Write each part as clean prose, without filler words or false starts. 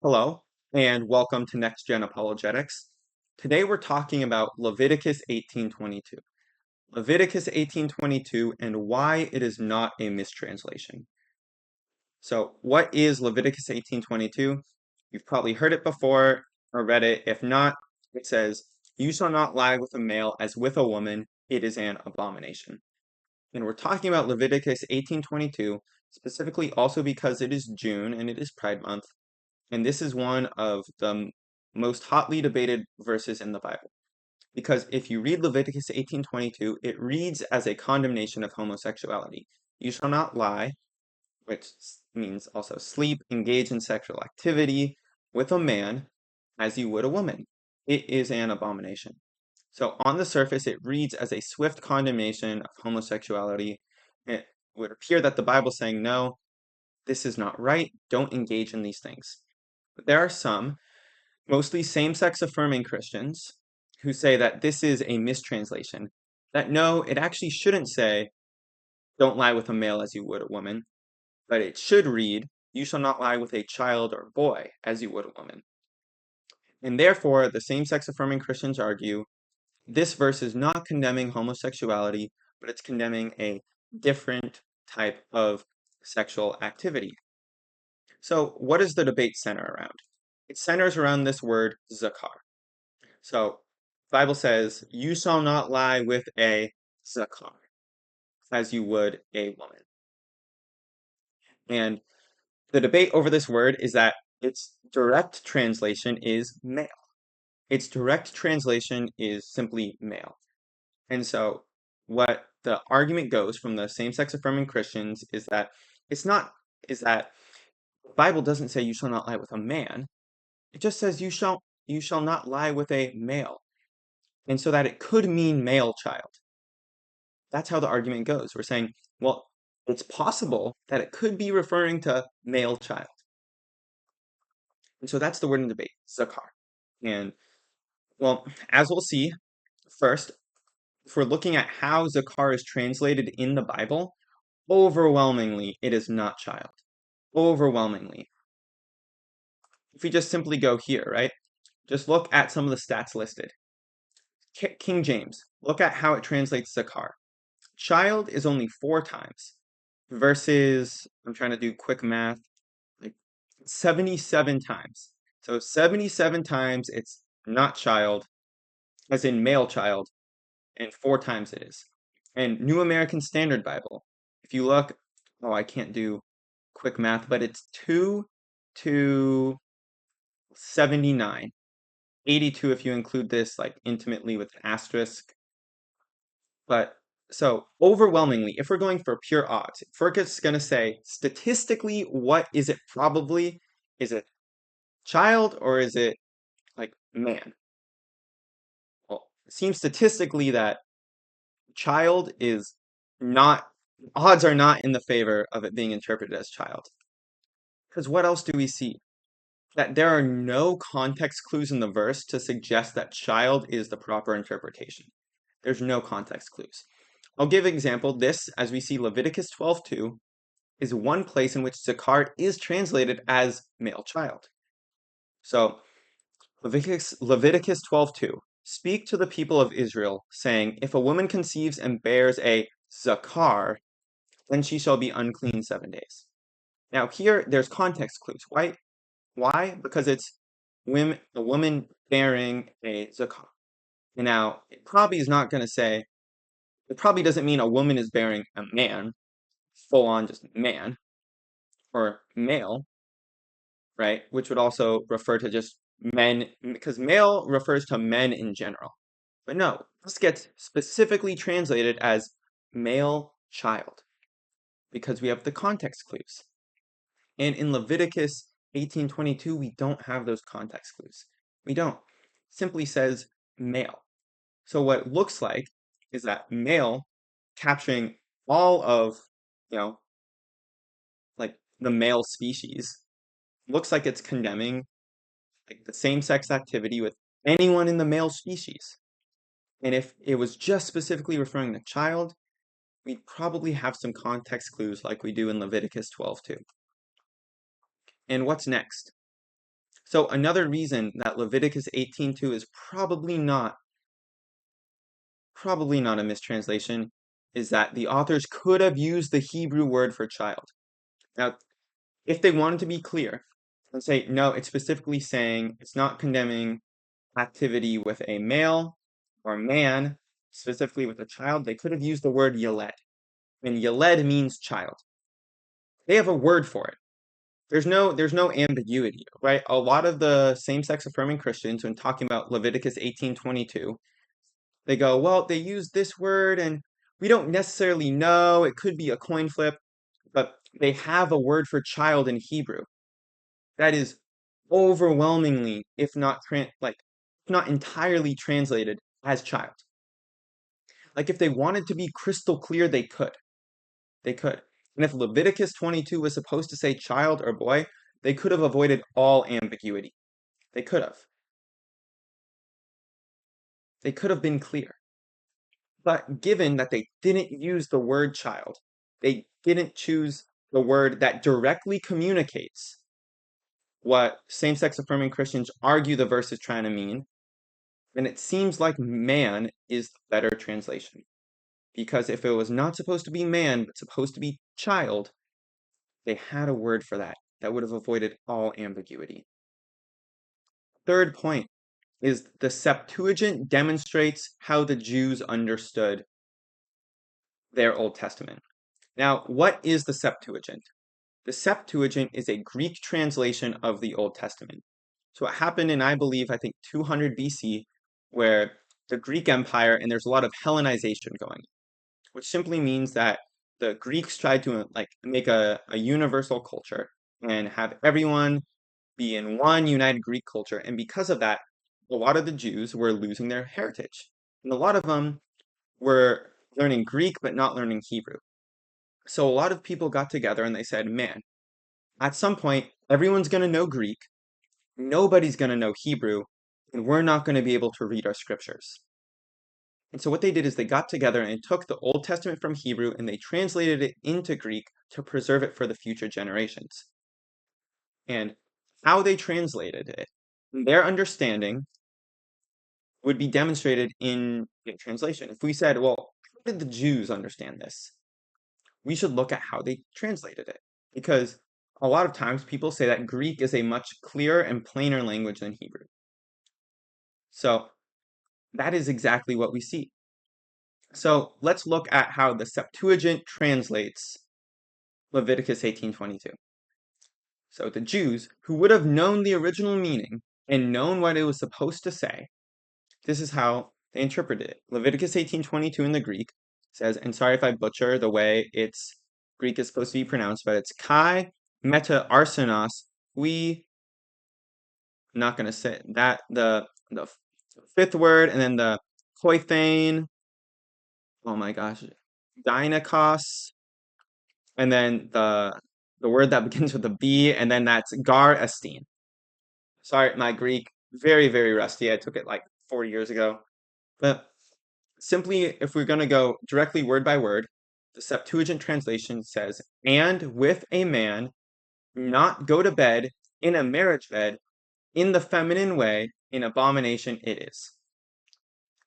Hello, and welcome to NextGen Apologetics. Today we're talking about Leviticus 18:22. Leviticus 18:22 and why it is not a mistranslation. So, what is Leviticus 18:22? You've probably heard it before or read it. If not, it says, "You shall not lie with a male as with a woman, it is an abomination." And we're talking about Leviticus 18:22 specifically also because it is June and it is Pride Month. And this is one of the most hotly debated verses in the Bible. Because if you read Leviticus 18:22, it reads as a condemnation of homosexuality. You shall not lie, which means also sleep, engage in sexual activity with a man as you would a woman. It is an abomination. So on the surface, it reads as a swift condemnation of homosexuality. It would appear that the Bible's saying, no, this is not right. Don't engage in these things. But there are some, mostly same-sex affirming Christians, who say that this is a mistranslation. That no, it actually shouldn't say, don't lie with a male as you would a woman, but it should read, you shall not lie with a child or boy as you would a woman. And therefore, the same-sex affirming Christians argue, this verse is not condemning homosexuality, but it's condemning a different type of sexual activity. So what does the debate center around? It centers around this word zakar. So the Bible says, you shall not lie with a zakar, as you would a woman. And the debate over this word is that its direct translation is male. Its direct translation is simply male. And so what the argument goes from the same-sex affirming Christians is that the Bible doesn't say you shall not lie with a man. It just says you shall not lie with a male. And so that it could mean male child. That's how the argument goes. We're saying, well, it's possible that it could be referring to male child. And so that's the word in debate, zakar. And well, as we'll see, first, if we're looking at how zakar is translated in the Bible, overwhelmingly, it is not child. Overwhelmingly. If we just simply go here, right? Just look at some of the stats listed. King James, look at how it translates zakar. Child is only 4 times versus, I'm trying to do quick math, like 77 times. So 77 times it's not child, as in male child, and 4 times it is. And New American Standard Bible, if you look, oh, I can't do quick math, but it's 2 to 79. 82 if you include this like intimately with an asterisk. But so overwhelmingly, if we're going for pure odds, if we're just going to say statistically, what is it probably? Is it child or is it like man? Well, it seems statistically that child is not, odds are not in the favor of it being interpreted as child. Because what else do we see? That there are no context clues in the verse to suggest that child is the proper interpretation. There's no context clues. I'll give an example. This, as we see Leviticus 12:2, is one place in which zakar is translated as male child. So Leviticus 12:2, speak to the people of Israel, saying, if a woman conceives and bears a zakar, then she shall be unclean 7 days. Now here, there's context clues. Why? Because it's a woman bearing a zakar. And now, it probably is not going to say, it probably doesn't mean a woman is bearing a man, full on just man, or male, right? Which would also refer to just men, because male refers to men in general. But no, this gets specifically translated as male child, because we have the context clues. And in Leviticus 18:22, we don't have those context clues. We don't. It simply says male. So what it looks like is that male capturing all of, like the male species, looks like it's condemning like the same-sex activity with anyone in the male species. And if it was just specifically referring to child, we'd probably have some context clues like we do in Leviticus 12:2. And what's next? So another reason that Leviticus 18:2 is probably not a mistranslation is that the authors could have used the Hebrew word for child. Now, if they wanted to be clear and say, no, it's specifically saying it's not condemning activity with a male or man, specifically with a child, they could have used the word yeled. And yeled means child. They have a word for it. There's no ambiguity, right? A lot of the same-sex affirming Christians, when talking about Leviticus 18:22, they go, well, they use this word and we don't necessarily know. It could be a coin flip, but they have a word for child in Hebrew that is overwhelmingly, if not entirely translated as child. Like if they wanted to be crystal clear, they could. They could. And if Leviticus 22 was supposed to say child or boy, they could have avoided all ambiguity. They could have. They could have been clear. But given that they didn't use the word child, they didn't choose the word that directly communicates what same-sex affirming Christians argue the verse is trying to mean, then it seems like man is the better translation. Because if it was not supposed to be man, but supposed to be child, they had a word for that would have avoided all ambiguity. Third point is the Septuagint demonstrates how the Jews understood their Old Testament. Now, what is the Septuagint? The Septuagint is a Greek translation of the Old Testament. So it happened in, I think 200 BC, where the Greek Empire, and there's a lot of Hellenization going, which simply means that the Greeks tried to make a universal culture and have everyone be in one united Greek culture. And because of that, a lot of the Jews were losing their heritage. And a lot of them were learning Greek but not learning Hebrew. So a lot of people got together and they said, man, at some point, everyone's going to know Greek, nobody's going to know Hebrew, and we're not going to be able to read our scriptures. And so what they did is they got together and took the Old Testament from Hebrew and they translated it into Greek to preserve it for the future generations. And how they translated it, their understanding would be demonstrated in translation. If we said, well, how did the Jews understand this? We should look at how they translated it. Because a lot of times people say that Greek is a much clearer and plainer language than Hebrew. So that is exactly what we see. So let's look at how the Septuagint translates Leviticus 18:22. So the Jews, who would have known the original meaning and known what it was supposed to say, this is how they interpreted it. Leviticus 18:22 in the Greek says, and sorry if I butcher the way it's Greek is supposed to be pronounced, but it's kai meta arsenos hui. I'm not going to say that, the fifth word, and then the koithane, oh my gosh, dynakos, and then the word that begins with a B, and then that's gar estin. Sorry, my Greek, very, very rusty. I took it like 4 years ago. But simply, if we're going to go directly word by word, the Septuagint translation says, and with a man, not go to bed in a marriage bed, in the feminine way, in abomination it is.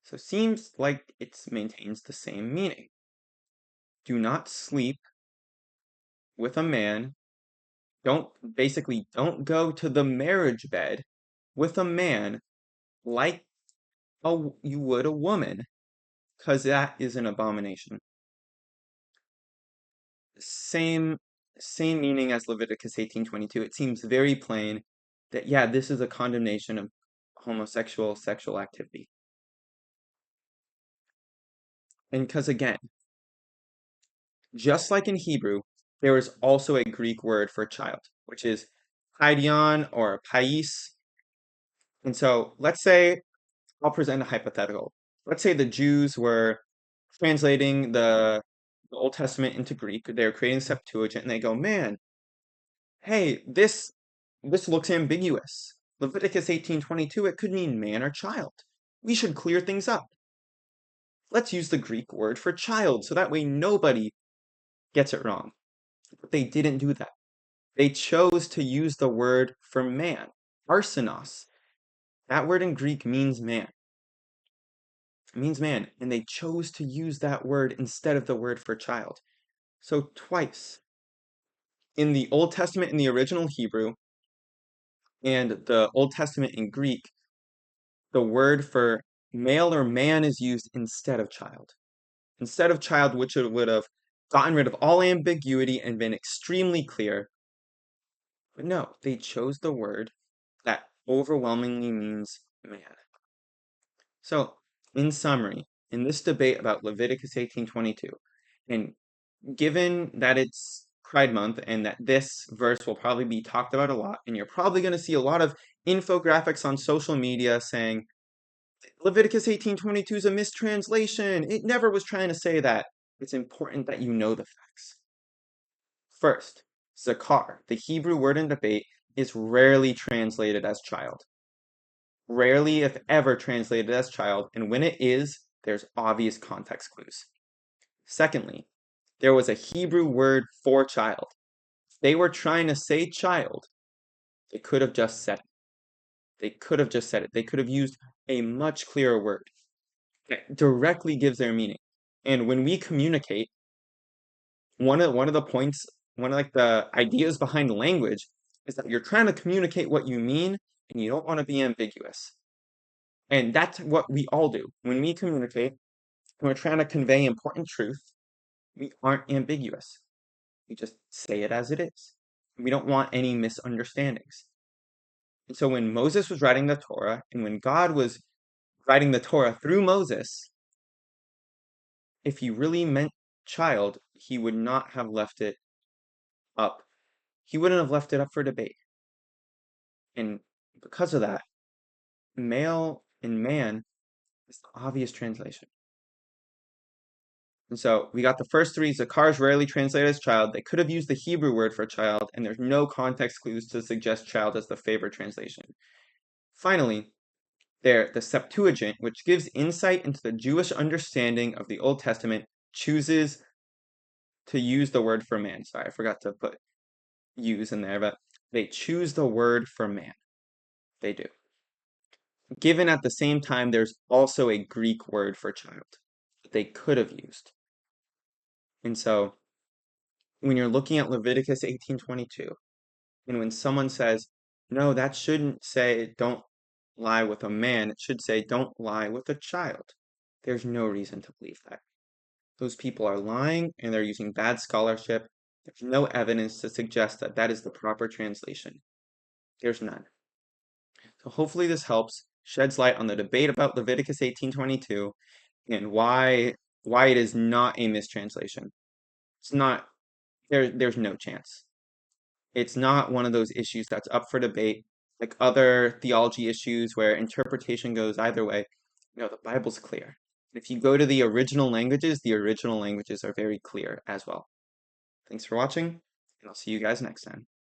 So seems like it maintains the same meaning. Do not sleep with a man. Don't go to the marriage bed with a man like you would a woman, because that is an abomination. Same meaning as Leviticus 18:22. It seems very plain that, yeah, this is a condemnation of homosexual sexual activity. And because, again, just like in Hebrew, there is also a Greek word for child, which is paidion or pais. And so let's say, I'll present a hypothetical. Let's say the Jews were translating the Old Testament into Greek. They're creating Septuagint, and they go, man, hey, this looks ambiguous. Leviticus 18:22, it could mean man or child. We should clear things up. Let's use the Greek word for child, so that way nobody gets it wrong. But they didn't do that. They chose to use the word for man. arsenos. That word in Greek means man. It means man, and they chose to use that word instead of the word for child. So twice in the Old Testament in the original Hebrew and the Old Testament in Greek, the word for male or man is used instead of child. Instead of child, which it would have gotten rid of all ambiguity and been extremely clear. But no, they chose the word that overwhelmingly means man. So, in summary, in this debate about Leviticus 18:22, and given that it's Pride Month and that this verse will probably be talked about a lot, and you're probably going to see a lot of infographics on social media saying Leviticus 18:22 is a mistranslation. It never was trying to say that. It's important that you know the facts. First, zakar, the Hebrew word in debate, is rarely translated as child. Rarely, if ever, translated as child, and when it is, there's obvious context clues. Secondly, there was a Hebrew word for child. If they were trying to say child, they could have just said it. They could have just said it. They could have used a much clearer word that directly gives their meaning. And when we communicate, one of the points, one of like the ideas behind language is that you're trying to communicate what you mean and you don't want to be ambiguous. And that's what we all do. When we communicate, when we're trying to convey important truth, we aren't ambiguous. We just say it as it is. We don't want any misunderstandings. And so when Moses was writing the Torah and when God was writing the Torah through Moses, if he really meant child, he would not have left it up. He wouldn't have left it up for debate. And because of that, male and man is the obvious translation. And so we got the first three. Zakar is rarely translated as child. They could have used the Hebrew word for child, and there's no context clues to suggest child as the favored translation. Finally, the Septuagint, which gives insight into the Jewish understanding of the Old Testament, chooses to use the word for man. Sorry, I forgot to put use in there, but they choose the word for man. They do. Given at the same time, there's also a Greek word for child that they could have used. And so when you're looking at Leviticus 18:22, and when someone says, no, that shouldn't say don't lie with a man, it should say don't lie with a child. There's no reason to believe that. Those people are lying and they're using bad scholarship. There's no evidence to suggest that that is the proper translation. There's none. So hopefully this helps, sheds light on the debate about Leviticus 18:22 and why it is not a mistranslation. It's not, there's no chance. It's not one of those issues that's up for debate, like other theology issues where interpretation goes either way. No, the Bible's clear. If you go to the original languages are very clear as well. Thanks for watching, and I'll see you guys next time.